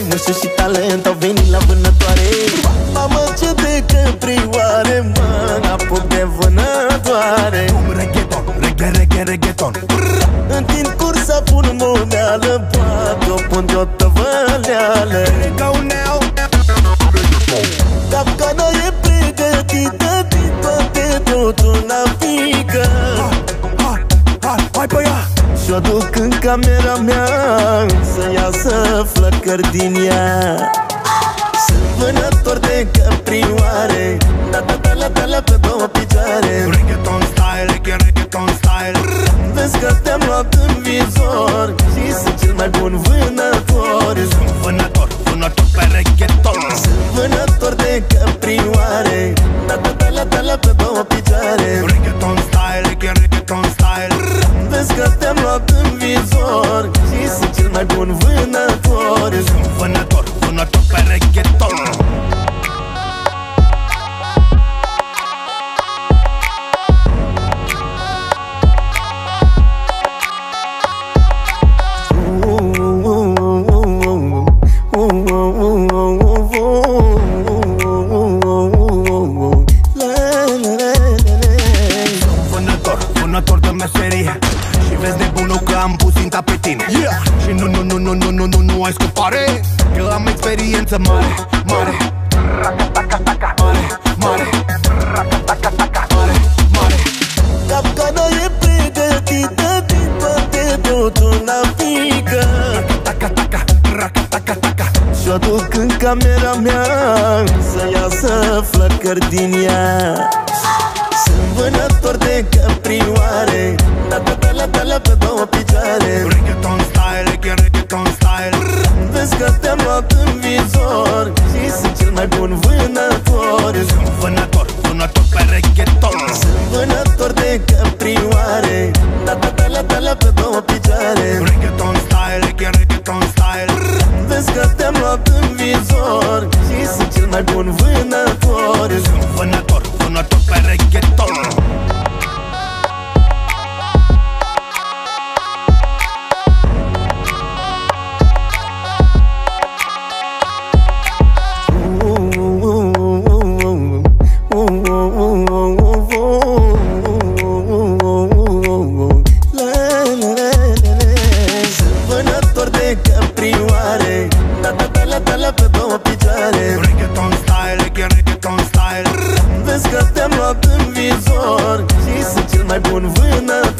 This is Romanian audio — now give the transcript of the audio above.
Nu știu și talent au venit la vânătoare. Mamă, ce de căprioare, mă, n-apuc de vânătoare. Reggaeton. Întind cursa, pun moneală, poate o pun de-o tăvăleală. Capcana e pregătită, din toate totul n-afică. Hai pe ea! Și-o duc în camera mea, să iasă flăcări din ea. Sunt vânător de căprioare, la pe două picioare. Reggaeton style. Vezi că te-am luat în vizor și sunt cel mai bun vânător. Sunt vânător pe reggaeton. Sunt vânător de căprioare, la pe două picioare. Reggaeton style. Vezi că te-am luat în vizor și sunt cel mai bun vânător. Sunt vânător pe reggaeton. Vânător de meserie. Și vezi nebunul că am pus ținta pe tine. Și nu ai scăpare, că am experiență mare. Capcana e pregătită, din toate totul n-afică. Și-o duc în camera mea, să iasă flăcări din ea. Sunt vânător de căprioare, la pe două picioare. Reggaeton style. Vezi că te-am luat în vizor și sunt cel mai bun vânător. Sunt vânător pe reggaeton. Sunt vânător de căprioare, la pe două picioare. Reggaeton style. Vezi că te-am luat în vizor și sunt cel mai bun vânător. Sunt vânător pe reggaeton. Sunt vânător de căprioare, la pe două picioare. Reggaeton style. Vezi că te-am luat în vizor și sunt cel mai bun vânător.